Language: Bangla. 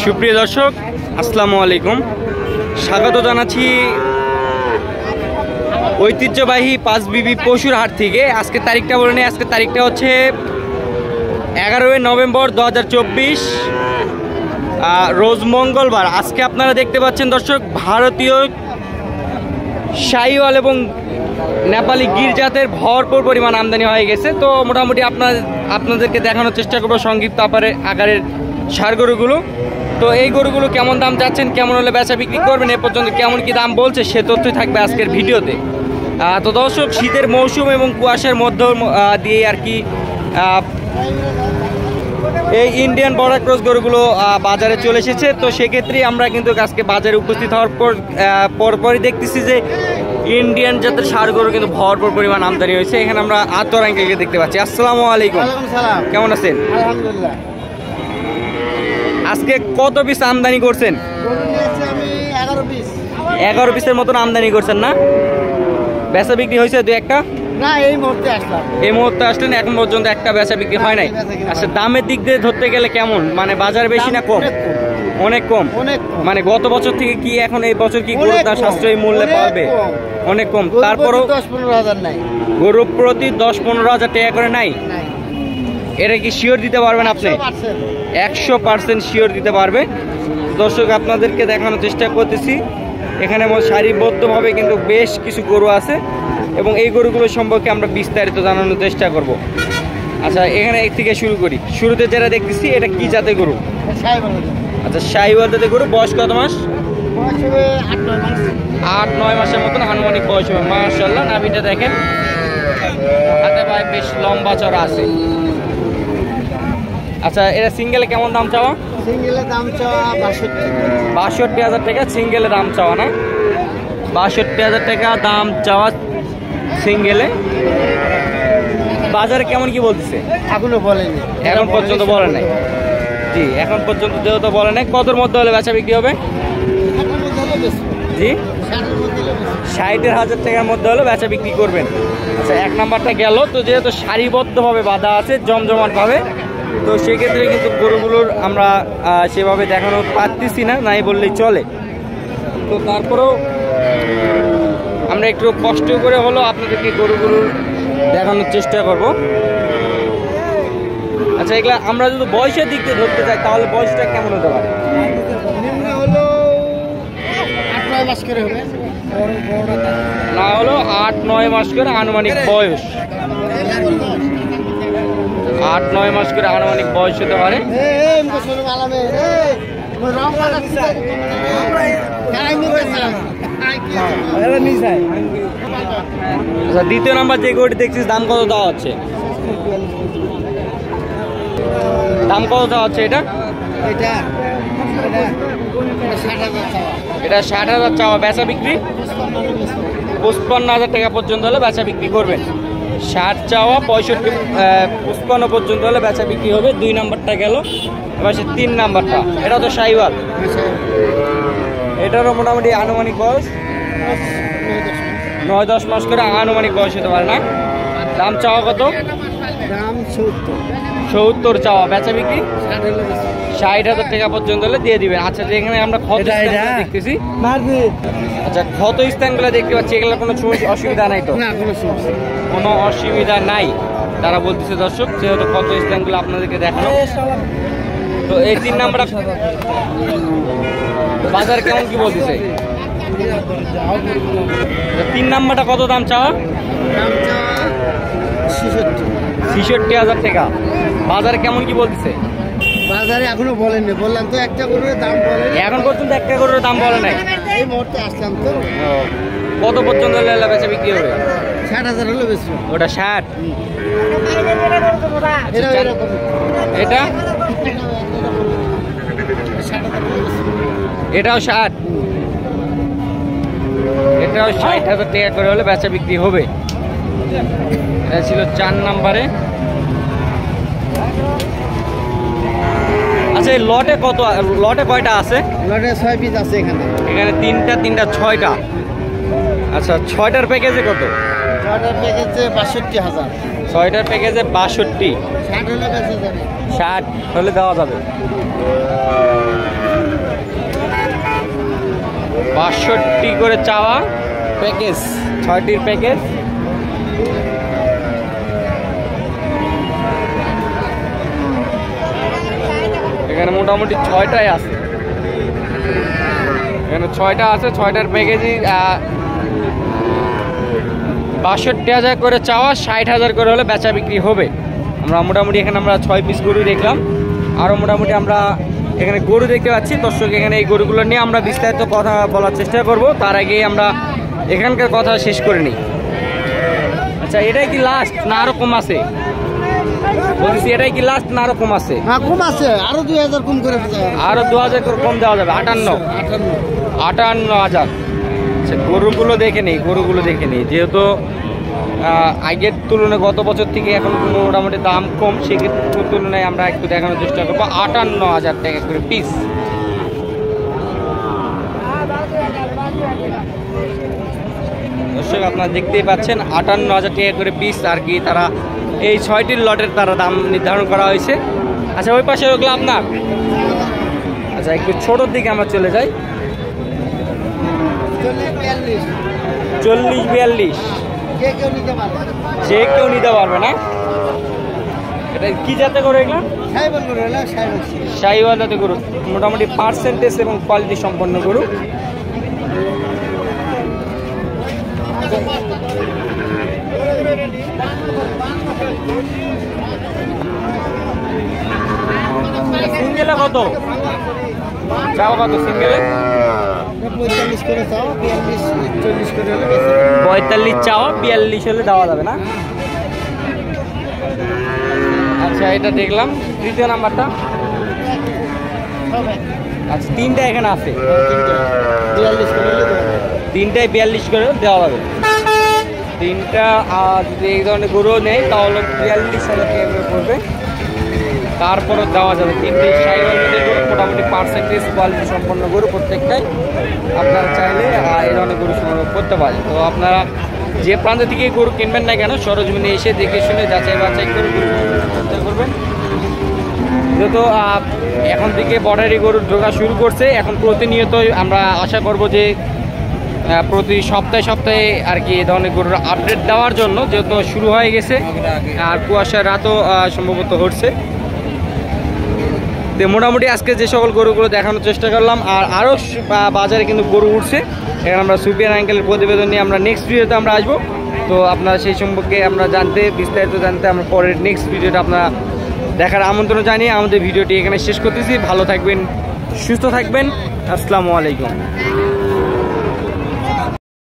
সুপ্রিয় দর্শক, আসসালামু আলাইকুম। স্বাগত জানাচ্ছি ঐতিহ্যবাহী পাঁচবিবি পশুর হাট থেকে। আজকে তারিখটা বলে নিই, আজকে তারিখটা হচ্ছে 11 নভেম্বর 2024, রোজ মঙ্গলবার। আজকে আপনারা দেখতে পাচ্ছেন দর্শক, ভারতীয় শাহিওয়াল এবং নেপালি গির জাতের ভরপুর পরিমাণ আমদানি হয়ে গেছে। তো মোটামুটি আপনাদেরকে দেখানোর চেষ্টা করবো সংক্ষিপ্ত আকারের ষাঁড় গরুগুলো। তো এই গরুগুলো কেমন দাম চাচ্ছেন, কেমন হলে বেচা বিক্রি করবেন, এ পর্যন্ত কেমন কি দাম বলছে সে তথ্যই থাকবে আজকের ভিডিওতে। তো দর্শক, শীতের মৌসুম এবং কুয়াশার মধ্য দিয়ে আর কি এই ইন্ডিয়ান বর্ডার ক্রস গরুগুলো বাজারে চলে এসেছে। তো সেক্ষেত্রে আমরা কিন্তু আজকে বাজারে উপস্থিত হওয়ার পরপরই দেখতেছি যে ইন্ডিয়ান জাতের ষাঁড় গরু কিন্তু ভরপুর পরিমাণ আমদানি হয়েছে। এখানে আমরা আতর আঙ্কেলকে দেখতে পাচ্ছি। আসসালামু আলাইকুম, কেমন আছেন? আলহামদুলিল্লাহ। আজকে কত পিস আমদানি করছেন? 11 পিসের মতন আমদানি করছেন না? বেচা বিক্রি হয়েছে দু একটা? না, এই মুহূর্তে আসলাম। এই মুহূর্তে আসলেন, এখন পর্যন্ত একটা বেচা বিক্রি হয় নাই। আচ্ছা, দামের দিক দিয়ে ধরতে গেলে কেমন, মানে বাজার বেশি না কম? অনেক কম। মানে গত বছর থেকে কি এখন এই বছর কি গরুর দাম সাশ্রয়ী মূল্যে পাবে? অনেক কম। তারপরও 10-15 হাজার নাই, গরু প্রতি 10-15 হাজার টাকা করে নাই। এটা কি শিওর দিতে পারবেন আপনি? 100% শিওর দিতে পারবে। দর্শক, আপনাদেরকে দেখানোর চেষ্টা করতেছি, এখানে সারিবদ্ধভাবে কিন্তু বেশ কিছু গরু আছে এবং এই গরুগুলো সম্পর্কে আমরা বিস্তারিত জানানোর চেষ্টা করব। আচ্ছা, এখানে এক থেকে শুরু করি। শুরুতে যেটা দেখতেছি, এটা কি জাতের গরু? আচ্ছা, শাহিওয়াল জাতের গরু। বয়স কত মাস? 8-9 মাসের মতন আনুমানিক বয়স হবে। মাশাআল্লাহ, নাভিটা দেখেন, হাতে পায়ে বেশ লম্বা চড়া আছে। আচ্ছা, এটা সিঙ্গেলে কেমন দাম চাওয়া? সিঙ্গেলের দাম চাওয়া 62,000 টাকা সিঙ্গেলে দাম চাওয়া না? 62,000 টাকা দাম চাওয়া সিঙ্গেলে। বাজারে কেমন কি বলতেছে? এখনো বলেনি, এখন পর্যন্ত বলে নাই। জি, এখন পর্যন্ত যেহেতু বলে নাই, কতর মধ্যে হলে বেচা বিক্রি হবে? জি, 60,000 টাকার মধ্যে হলে বেচা বিক্রি করবেন। আচ্ছা, এক নাম্বারটা গেল। তো যেহেতু সারিবদ্ধভাবে বাঁধা আছে জমজমাটভাবে, তো সেক্ষেত্রে কিন্তু গরুগুলোর আমরা সেভাবে দেখানো পারতেছি না, নাই বললেই চলে। তো তারপরেও আমরা একটু কষ্ট করে হলেও আপনাদেরকে গরুগুলোর দেখানোর চেষ্টা করব। আচ্ছা, এগুলা আমরা যদি বয়সের দিক দিয়ে ধরতে চাই তাহলে বয়সটা কেমন হতে পারে? নিম্ন হলো 8-9 মাস করে হবে, না হলো 8-9 মাস করে আনুমানিক বয়স। 8-9 মাস করে আনুমানিক বয়স হতে পারে। আচ্ছা, দ্বিতীয় নাম্বার যে গরুটি দেখছিস, দাম কত দেওয়া হচ্ছে? দাম কত দেওয়া হচ্ছে এটা? এটা 60,000 চাওয়া। বেচা বিক্রি 55,000 টাকা পর্যন্ত হলে বেচা বিক্রি করবেন। 60 চাওয়া, 55 পর্যন্ত হলে বেচা বিক্রি হবে। 2 নাম্বারটা গেল। এবার 3 নাম্বারটা, এটা তো শাহিওয়াল। এটারও মোটামুটি আনুমানিক বয়স 9-10 মাস করে আনুমানিক বয়স হতে পারে না? দাম চাওয়া কত? দাম 70 চাওয়া। বেচা বিক্রি 60,000 টাকা পর্যন্ত হলে দিয়ে দিবেন। আচ্ছা, যেখানে আমরা ক্ষত দেখতেছি, আচ্ছা ক্ষত স্থানগুলো দেখতে পাচ্ছি, এগুলো কোনো অসুবিধা নাই তো? কোনো অসুবিধা নাই তারা বলতেছে দর্শক, যেহেতু ক্ষত স্থানগুলো আপনাদেরকে দেখানো। তো এই 3 নাম্বার বাজার কেমন কি বলতেছে? 3 নাম্বারটা কত দাম চাওয়া? 66,000 টাকা। বাজারে কেমন কি বলতেছে? বাজারে এখনো বলেনি, বললাম তো একটা গরুর দাম বলে, এখন পর্যন্ত একটা গরুর দাম বলে নাই। এই মুহূর্তে আসলাম তো। কত পর্যন্ত বেচা বিক্রি হবে? 60,000 হলো বেশি। ওটা 60। এটা এটাও 60। এটাও 60,000 টাকা করে হলে বেচা বিক্রি হবে। এটা ছিল 4 নাম্বারে। আচ্ছা, এই লটে কয়টা আছে? লটে 6 পিস আছে। এখানে 3টা 6টা। আচ্ছা, 6টার প্যাকেজে কত? 6টার প্যাকেজে 62,000। 6টার প্যাকেজে 62। 60 হলে বেঁচে যাবে। 60 হলে দেওয়া যাবে। 62 করে চাওয়া প্যাকেজ, 6টির প্যাকেজ। এখানে মোটামুটি 6টাই আছে, এখানে 6টা আছে, 6টার প্যাকেজই 62,000 করে চাওয়া, 60,000 করে হলে বেচা বিক্রি হবে। আমরা মোটামুটি এখানে আমরা 6 পিস গরু দেখলাম, আরও মোটামুটি আমরা এখানে গরু দেখতে পাচ্ছি। দর্শক এখানে এই গরুগুলো নিয়ে আমরা বিস্তারিত কথা বলার চেষ্টা করব, তার আগে আমরা এখানকার কথা শেষ করে নিই। আচ্ছা, এটাই কি লাস্ট না আরো কম আছে? বলছি এটাই কি লাস্ট না আরো কম আছে? হ্যাঁ, কম আছে, আরো 2000 কম করে দিতে হবে। আরো 2000 করে কম দেওয়া যাবে, 58,000। আচ্ছা, গরুগুলো দেখে নেই, গরুগুলো দেখে নেই। যেহেতু আগের তুলনায় গত বছর থেকে এখন মোটামুটি দাম কম, সেক্ষেত্রে তুলনায় আমরা একটু দেখানোর চেষ্টা করবো। 58,000 টাকা করে পিস। দর্শক আপনারা দেখতেই পাচ্ছেন 58,000 টাকা করে পিস আর কি। তারা এই 6টির লটের তারা দাম নির্ধারণ করা হয়েছে। আচ্ছা, ওই পাশে ওগুলো আপনার? আচ্ছা, একটু ছোটোর দিকে আমরা চলে যাই। 40-42 যে কেউ নিতে পারবে না। এটা কি জাতে করে এগুলো? শাহিওয়াল জাতের গরু, মোটামুটি পার্সেন্টেজ এবং কোয়ালিটি সম্পন্ন গরু। সিঙ্গেলে কত চাও? কত সিঙ্গেলে? 45 করে চাও, 42-40 করে হলে 45 চাওয়া, 42 হলে দেওয়া যাবে না। আচ্ছা, এটা দেখলাম। তৃতীয় নাম্বারটা? আচ্ছা, 3টা এখানে আছে, 42 করে হলে 3টায় 42 করে দেওয়া যাবে। 3টা যদি এই ধরনের গরু নেই তাহলে 42,000 টাকা করে পড়বে, তারপরও দেওয়া যাবে। 3টে শাহিওয়াল জাতের গরু, মোটামুটি পার্সেন্টেজ কোয়ালিটি সম্পন্ন গরু প্রত্যেকটাই। আপনারা চাইলে এই ধরনের গরু সংগ্রহ করতে পারেন। তো আপনারা যে প্রান্ত থেকে গরু কিনবেন না কেন, সরজমিনে এসে দেখে শুনে যাচাই বাছাই করে গরু চেষ্টা করবেন। যেহেতু এখন থেকে বর্ডারি গরুর ঢোকা শুরু করছে, এখন প্রতিনিয়তই আমরা আশা করব যে প্রতি সপ্তাহে আর কি এ ধরনের গরুর আপডেট দেওয়ার জন্য, যেহেতু শুরু হয়ে গেছে আর কুয়াশার রাতও সম্ভবত হচ্ছে। তো মোটামুটি আজকে যে সকল গরুগুলো দেখানোর চেষ্টা করলাম, আর আরও বাজারে কিন্তু গরু উঠছে। এখানে আমরা সুপিয়ান আঙ্কেলের প্রতিবেদন নিয়ে আমরা নেক্সট ভিডিওতে আমরা আসবো। তো আপনারা সেই সম্পর্কে আমরা বিস্তারিত জানতে আমরা পরের নেক্সট ভিডিওটা আপনারা দেখার আমন্ত্রণ জানিয়ে আমাদের ভিডিওটি এখানে শেষ করতেছি। ভালো থাকবেন, সুস্থ থাকবেন, আসসালামু আলাইকুম।